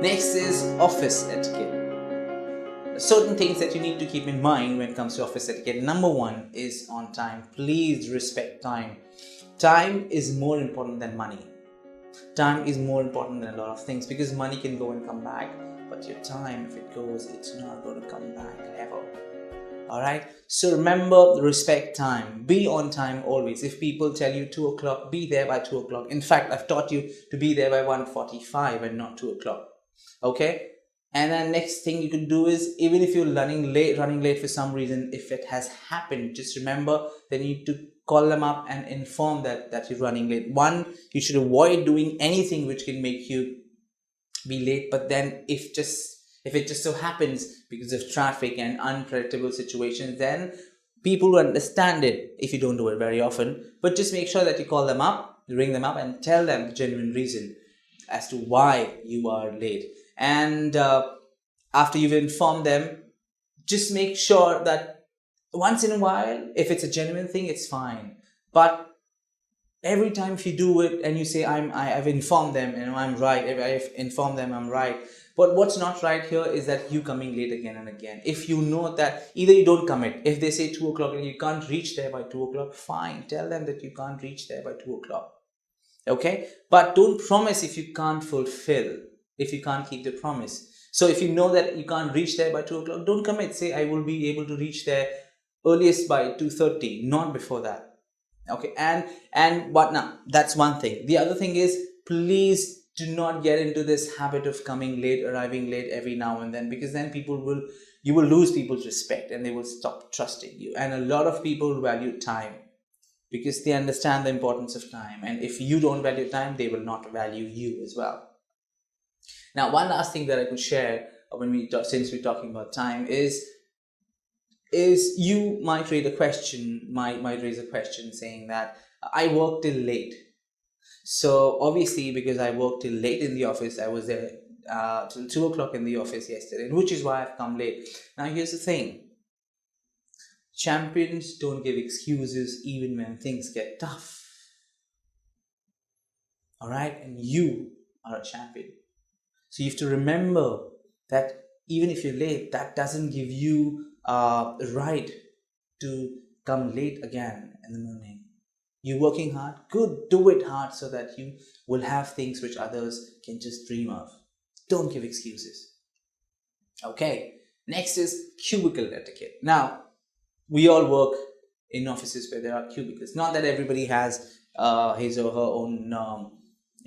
Next is office etiquette. Certain things that you need to keep in mind when it comes to office etiquette. Number one is on time. Please respect time. Time is more important than money. Time is more important than a lot of things, because money can go and come back, but your time, if it goes, it's not going to come back ever. Alright, so remember, respect time. Be on time always. If people tell you 2 o'clock, be there by 2 o'clock. In fact, I've taught you to be there by 1:45 and not 2 o'clock. Okay, and then next thing you can do is, even if you're running late for some reason, if it has happened, just remember that you need to call them up and inform that you're running late. One, you should avoid doing anything which can make you be late. But then if it just so happens, because of traffic and unpredictable situations, then people will understand it if you don't do it very often. But just make sure that you call them up, ring them up, and tell them the genuine reason as to why you are late. And after you've informed them, just make sure that once in a while, if it's a genuine thing, it's fine. But every time if you do it and you say, I've informed them and I'm right, if I've informed them I'm right. But what's not right here is that you coming late again and again. If you know that either you don't commit, if they say 2 o'clock and you can't reach there by 2 o'clock, fine, tell them that you can't reach there by 2 o'clock. Okay, but don't promise if you can't fulfill, if you can't keep the promise. So if you know that you can't reach there by 2 o'clock, don't commit. Say, I will be able to reach there earliest by 2:30, not before that. Okay, and what now? That's one thing. The other thing is, please do not get into this habit of coming late, arriving late every now and then, because then you will lose people's respect and they will stop trusting you. And a lot of people value time, because they understand the importance of time, and if you don't value time, they will not value you as well. Now, one last thing that I could share since we're talking about time is you might raise a question saying that I worked till late. So obviously, because I worked till late in the office, I was there till 2 o'clock in the office yesterday, which is why I've come late. Now here's the thing. Champions don't give excuses even when things get tough. Alright, and you are a champion. So you have to remember that even if you're late, that doesn't give you the right to come late again in the morning. You're working hard, good, do it hard so that you will have things which others can just dream of. Don't give excuses. Okay, next is cubicle etiquette. Now, we all work in offices where there are cubicles. Not that everybody has his or her own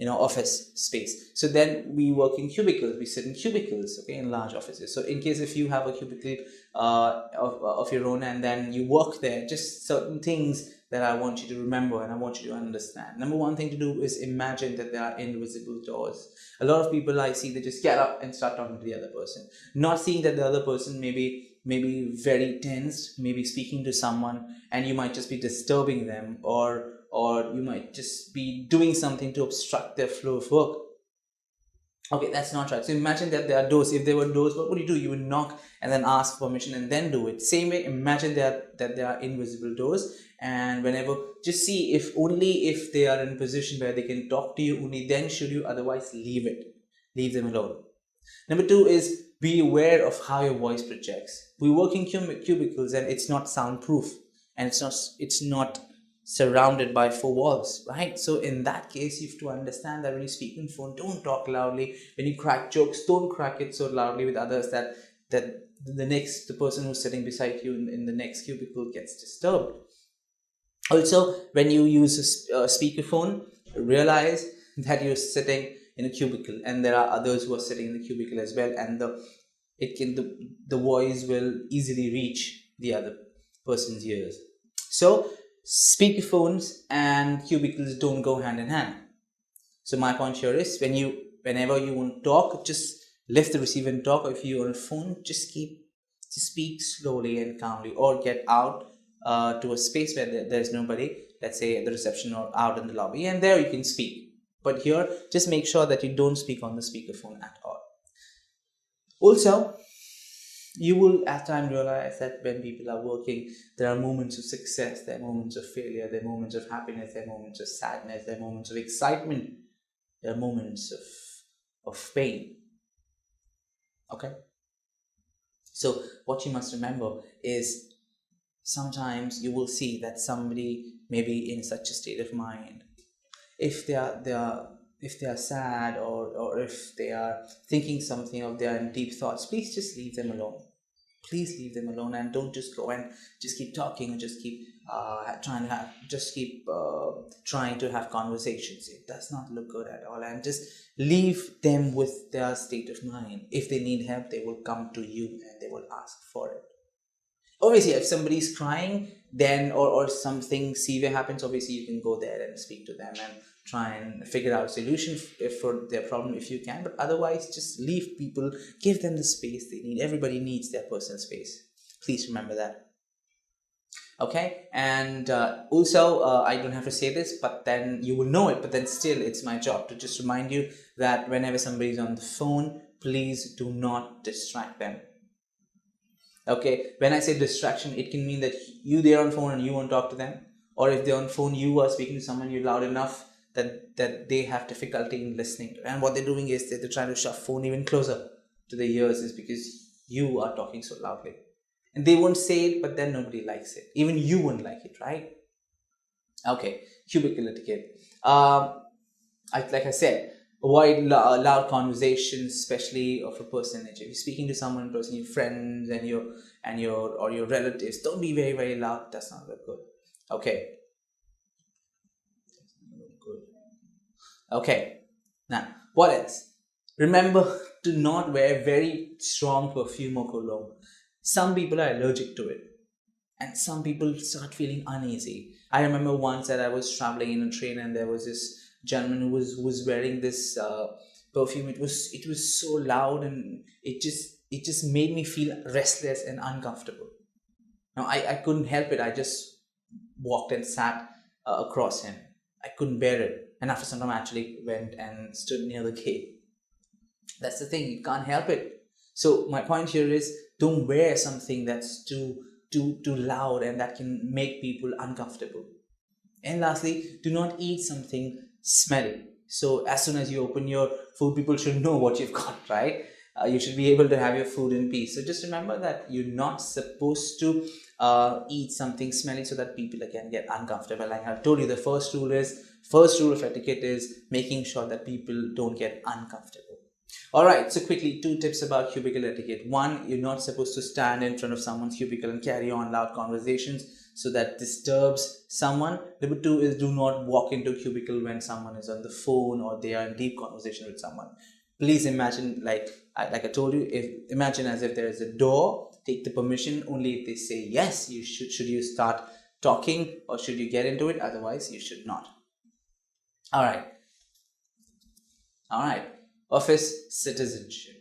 office space. So then we work in cubicles. We sit in cubicles, okay, in large offices. So in case if you have a cubicle of your own and then you work there, just certain things that I want you to remember and I want you to understand. Number one thing to do is imagine that there are invisible doors. A lot of people I see, they just get up and start talking to the other person, not seeing that the other person maybe very tensed, maybe speaking to someone, and you might just be disturbing them, or you might just be doing something to obstruct their flow of work. Okay, that's not right. So imagine that there are doors. If there were doors, what would you do? You would knock and then ask permission and then do it. Same way, imagine that there are invisible doors, and whenever, just see if they are in a position where they can talk to you, only then should you, otherwise leave them alone. Number two is, be aware of how your voice projects. We work in cubicles and it's not soundproof, and it's not surrounded by four walls, right? So in that case, you have to understand that when you speak on phone, don't talk loudly. When you crack jokes, don't crack it so loudly with others that the person who's sitting beside you in the next cubicle gets disturbed. Also, when you use a speakerphone, realize that you're sitting in a cubicle and there are others who are sitting in the cubicle as well, and the voice will easily reach the other person's ears. So speakerphones and cubicles don't go hand in hand. So my point here is, whenever you want to talk, just lift the receiver and talk. Or if you're on a phone, just speak slowly and calmly, or get out to a space where there's nobody, let's say at the reception or out in the lobby, and there you can speak. But here, just make sure that you don't speak on the speakerphone at all. Also, you will at times realize that when people are working, there are moments of success, there are moments of failure, there are moments of happiness, there are moments of sadness, there are moments of excitement, there are moments of pain. Okay, so what you must remember is sometimes you will see that somebody may be in such a state of mind. If they are sad, or if they are thinking something, or they are in deep thoughts, please just leave them alone. Please leave them alone, and don't just go and just keep talking, or just keep trying to have conversations. It does not look good at all, and just leave them with their state of mind. If they need help, they will come to you and they will ask for it. Obviously, if somebody's crying, then or something severe happens, obviously you can go there and speak to them and try and figure out a solution for their problem if you can. But otherwise, just leave people, give them the space they need. Everybody needs their personal space. Please remember that. Okay, and also I don't have to say this, but then you will know it, but then still it's my job to just remind you that whenever somebody's on the phone, please do not distract them. Okay, when I say distraction, it can mean that they're on phone and you won't talk to them, or if they're on phone, you are speaking to someone, you're loud enough that they have difficulty in listening to. And what they're doing is they're trying to shove phone even closer to their ears, is because you are talking so loudly. And they won't say it, but then nobody likes it. Even you won't like it, right? Okay, cubicle etiquette. Like I said, avoid loud conversations, especially of a personage. If you're speaking to someone in person, your friends and your relatives, don't be very, very loud. That's not look good. Okay. Okay. Now, what else? Remember to not wear very strong perfume or cologne. Some people are allergic to it, and some people start feeling uneasy. I remember once that I was traveling in a train, and there was this gentleman who was wearing this perfume. It was so loud, and it just made me feel restless and uncomfortable. Now I couldn't help it. I just walked and sat across him. I couldn't bear it, and after some time I actually went and stood near the gate. That's the thing, you can't help it. So my point here is, don't wear something that's too loud and that can make people uncomfortable. And lastly, do not eat something smelly. So as soon as you open your food, people should know what you've got, right? You should be able to have your food in peace. So just remember that you're not supposed to eat something smelly, so that people again get uncomfortable. Like I've told you, the first rule of etiquette is making sure that people don't get uncomfortable. All right, so quickly, 2 tips about cubicle etiquette. 1, you're not supposed to stand in front of someone's cubicle and carry on loud conversations, so that disturbs someone. Number 2 is, do not walk into a cubicle when someone is on the phone or they are in deep conversation with someone. Please imagine, like I told you, imagine as if there is a door. Take the permission only if they say yes. You should you start talking, or should you get into it? Otherwise, you should not. All right. Office citizenship.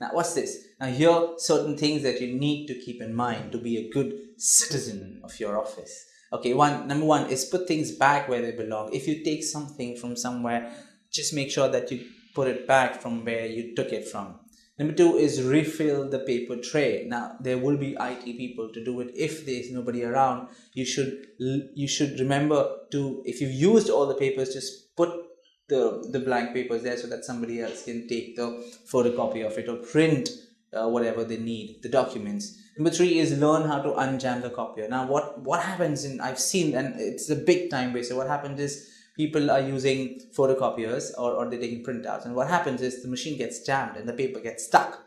Now, what's this? Now, here are certain things that you need to keep in mind to be a good citizen of your office. Okay, number 1 is put things back where they belong. If you take something from somewhere, just make sure that you put it back from where you took it from. Number 2 is refill the paper tray. Now, there will be IT people to do it. If there's nobody around, you should remember to, if you've used all the papers, just put the blank papers there, so that somebody else can take the photocopy of it or print whatever they need, the documents. Number 3 is learn how to unjam the copier. Now, what happens I've seen, and it's a big time waster. What happens is, people are using photocopiers or they're taking printouts, and what happens is the machine gets jammed and the paper gets stuck.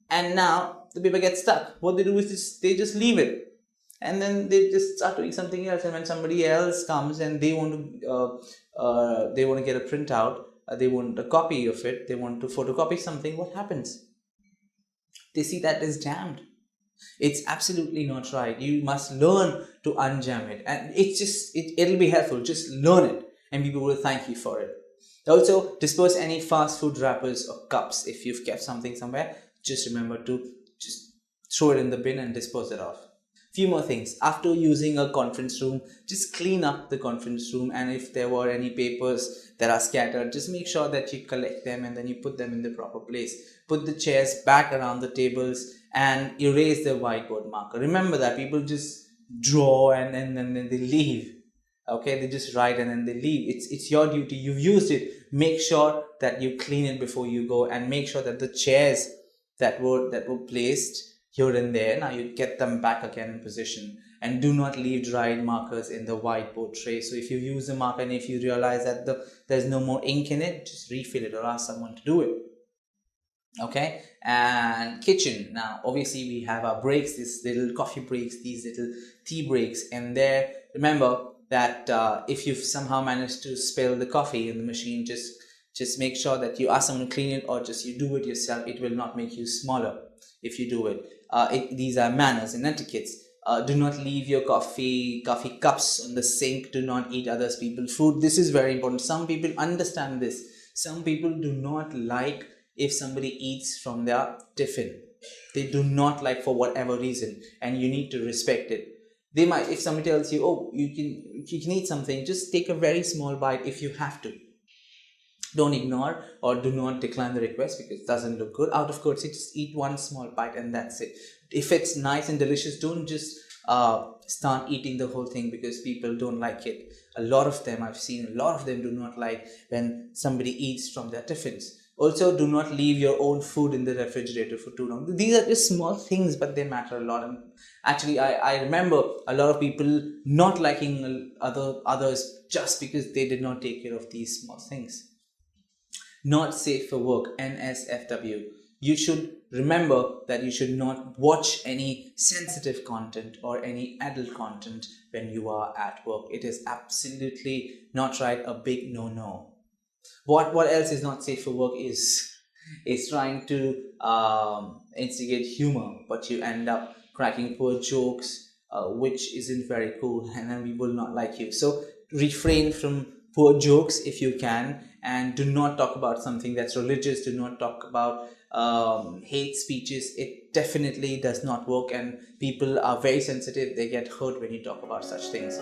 And now the paper gets stuck. What they do is they just leave it, and then they just start doing something else. And when somebody else comes and they want to get a printout, they want a copy of it, they want to photocopy something, what happens? They see that is jammed. It's absolutely not right. You must learn to unjam it, and it'll be helpful. Just learn it, and people will thank you for it. Also, dispose any fast food wrappers or cups. If you've kept something somewhere, just remember to just throw it in the bin and dispose it off. Few more things. After using a conference room, just clean up the conference room, and if there were any papers that are scattered, just make sure that you collect them and then you put them in the proper place. Put the chairs back around the tables and erase the whiteboard marker. Remember that people just draw and then they leave. Okay, they just write and then they leave. It's your duty. You've used it. Make sure that you clean it before you go, and make sure that the chairs that were placed here and there. Now you get them back again in position, and do not leave dried markers in the whiteboard tray. So if you use a marker and if you realize that there's no more ink in it, just refill it or ask someone to do it. Okay. And kitchen, now obviously we have our breaks, these little coffee breaks, these little tea breaks, and there, remember that if you've somehow managed to spill the coffee in the machine, just make sure that you ask someone to clean it, or just you do it yourself. It will not make you smaller if you do it. These are manners and etiquettes. Do not leave your coffee cups on the sink. Do not eat other people's food. This is very important. Some people understand this. Some people do not like if somebody eats from their tiffin. They do not like, for whatever reason, and you need to respect it. They might, if somebody tells you, oh, you can eat something, just take a very small bite if you have to. Don't ignore or do not decline the request because it doesn't look good. Out of courtesy, just eat one small bite and that's it. If it's nice and delicious, don't just start eating the whole thing because people don't like it. I've seen a lot of them do not like when somebody eats from their tiffins. Also, do not leave your own food in the refrigerator for too long. These are just small things, but they matter a lot. And actually, I remember a lot of people not liking others just because they did not take care of these small things. Not safe for work, NSFW. You should remember that you should not watch any sensitive content or any adult content when you are at work. It is absolutely not right, a big no-no. What else is not safe for work is trying to instigate humor, but you end up cracking poor jokes, which isn't very cool, and then we will not like you. So refrain from poor jokes if you can, and do not talk about something that's religious. Do not talk about hate speeches. It definitely does not work, and people are very sensitive. They get hurt when you talk about such things.